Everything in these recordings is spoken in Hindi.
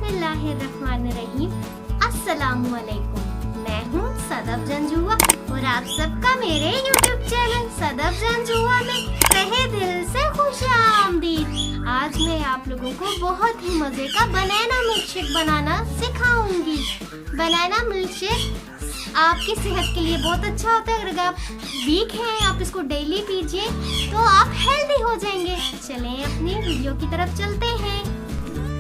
बिस्मिल्लाहिर्रहमानिर्रहीम। अस्सलामुअलैकुम। मैं हूँ सदफ जंजुआ और आप सबका मेरे YouTube चैनल सदफ जंजुआ में तहे दिल से खुशामदीद। आज मैं आप लोगों को बहुत ही मजे का बनाना मिल्कशेक बनाना सिखाऊंगी। बनाना मिल्कशेक आपकी सेहत के लिए बहुत अच्छा होता है। अगर आप वीक हैं, आप इसको डेली पीजिए तो आप हेल्दी हो जाएंगे। चलें अपनी वीडियो की तरफ चलते हैं।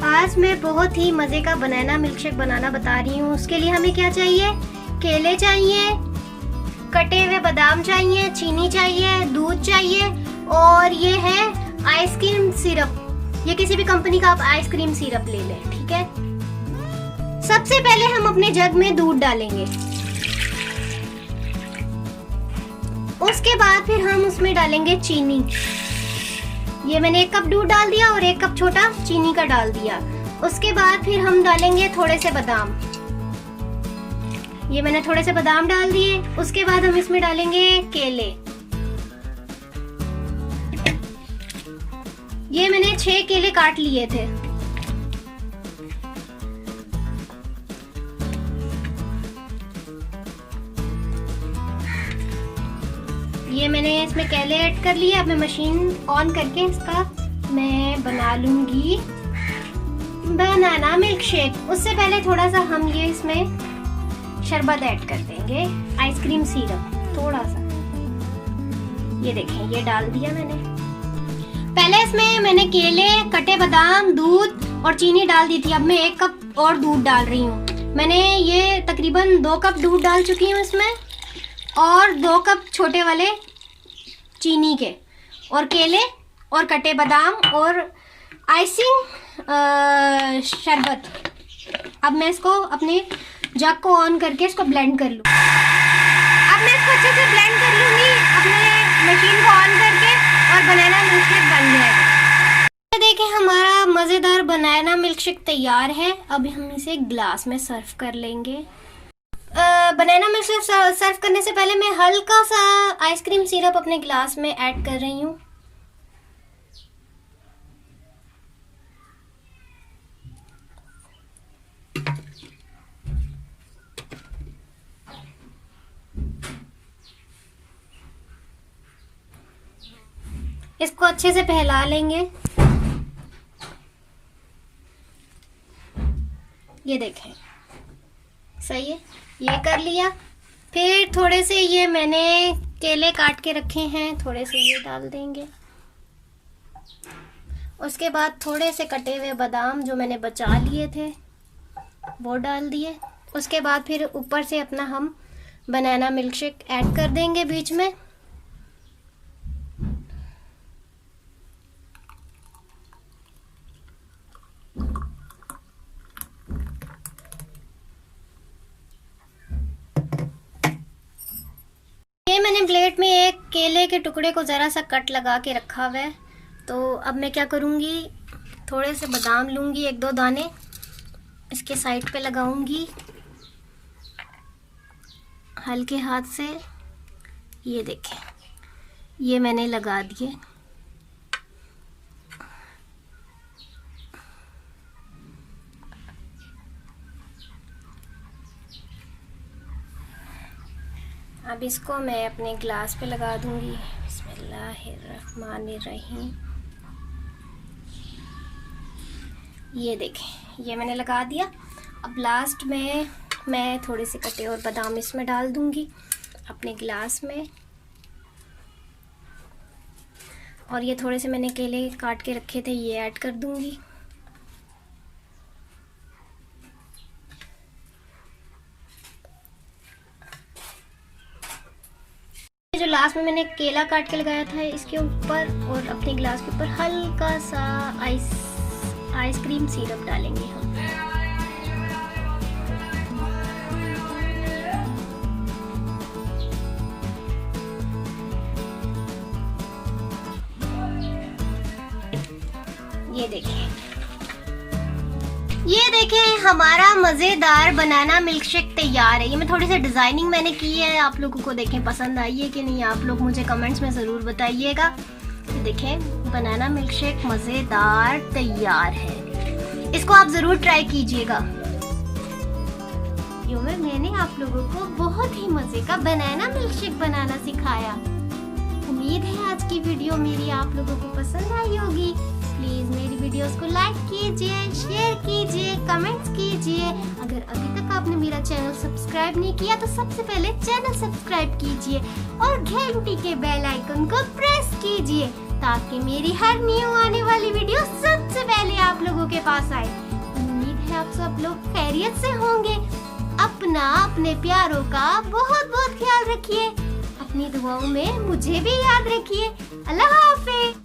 आज मैं बहुत ही मजे का बनाना मिल्कशेक बनाना बता रही हूँ। उसके लिए हमें क्या चाहिए? केले चाहिए, कटे हुए बादाम चाहिए, चीनी चाहिए, दूध चाहिए और ये है आइसक्रीम सिरप। ये किसी भी कंपनी का आप आइसक्रीम सिरप ले लें, ठीक है। सबसे पहले हम अपने जग में दूध डालेंगे। उसके बाद फिर हम उसमें डालेंगे चीनी। ये मैंने 1 कप दूध डाल दिया और 1 कप छोटा चीनी का डाल दिया। उसके बाद फिर हम डालेंगे थोड़े से बादाम। ये मैंने थोड़े से बादाम डाल दिए। उसके बाद हम इसमें डालेंगे केले। ये मैंने 6 केले काट लिए थे। ये मैंने इसमें केले ऐड कर लिए। अब मैं मशीन ऑन करके इसका मैं बना लूंगी बनाना मिल्कशेक। उससे पहले थोड़ा सा हम ये इसमें शरबत ऐड कर देंगे, आइसक्रीम सिरप थोड़ा सा। ये देखें, ये डाल दिया मैंने। पहले इसमें मैंने केले, कटे बादाम, दूध और चीनी डाल दी थी। अब मैं 1 कप और दूध डाल रही हूँ। मैंने ये तकरीबन 2 कप दूध डाल चुकी हूँ इसमें और 2 कप छोटे वाले चीनी के और केले और कटे बादाम और आइसिंग शरबत। अब मैं इसको अपने जग को ऑन करके इसको ब्लेंड कर लूँ। अब मैं इसको अच्छे से ब्लेंड कर लूँगी अपने मशीन को ऑन करके और बनाना मिल्कशेक बन जाएगा। देखिए हमारा मज़ेदार बनाना मिल्कशेक तैयार है। अब हम इसे ग्लास में सर्व कर लेंगे। बनाना मिल्कशेक सर्व करने से पहले मैं हल्का सा आइसक्रीम सिरप अपने ग्लास में ऐड कर रही हूँ। इसको अच्छे से फैला लेंगे। ये देखें, सही है। ये कर लिया। फिर थोड़े से ये मैंने केले काट के रखे हैं, थोड़े से ये डाल देंगे। उसके बाद थोड़े से कटे हुए बादाम जो मैंने बचा लिए थे वो डाल दिए। उसके बाद फिर ऊपर से अपना हम बनाना मिल्कशेक ऐड कर देंगे बीच में। ये मैंने प्लेट में एक केले के टुकड़े को ज़रा सा कट लगा के रखा हुआ है। तो अब मैं क्या करूँगी, थोड़े से बादाम लूँगी, 1-2 दाने इसके साइड पे लगाऊँगी हल्के हाथ से। ये देखें, ये मैंने लगा दिए। अब इसको मैं अपने ग्लास पे लगा दूंगी। बिस्मिल्लाहिर्रहमानिर्रहीम। ये देखें, ये मैंने लगा दिया। अब लास्ट में मैं थोड़े से कटे और बादाम इसमें डाल दूंगी अपने ग्लास में। और ये थोड़े से मैंने केले काट के रखे थे, ये ऐड कर दूंगी। जो लास्ट में मैंने केला काट के लगाया था इसके ऊपर और अपने ग्लास के ऊपर हल्का सा आइसक्रीम सिरप डालेंगे हम। ये देखें हमारा मज़ेदार बनाना मिल्कशेक तैयार है। ये मैं थोड़ी सी डिज़ाइनिंग मैंने की है। आप लोगों को देखें पसंद आई है कि नहीं, आप लोग मुझे कमेंट्स में ज़रूर बताइएगा। देखें बनाना मिल्कशेक मज़ेदार तैयार है। इसको आप जरूर ट्राई कीजिएगा। मैंने आप लोगों को बहुत ही मजे का बनाना मिल्क शेक बनाना सिखाया। उम्मीद है आज की वीडियो मेरी आप लोगों को पसंद आई होगी। प्लीज मेरी वीडियोस को लाइक कीजिए, शेयर कीजिए, कमेंट्स कीजिए। अगर अभी तक आपने मेरा चैनल सब्सक्राइब नहीं किया तो सबसे पहले चैनल सब्सक्राइब कीजिए और घंटी के बेल आइकन को प्रेस कीजिए ताकि मेरी हर न्यू आने वाली वीडियो सबसे पहले आप लोगों के पास आए। उम्मीद है आप सब लोग खैरियत से होंगे। अपने प्यारों का बहुत बहुत ख्याल रखिए। अपनी दुआओं में मुझे भी याद रखिए। अल्लाह हाफिज़।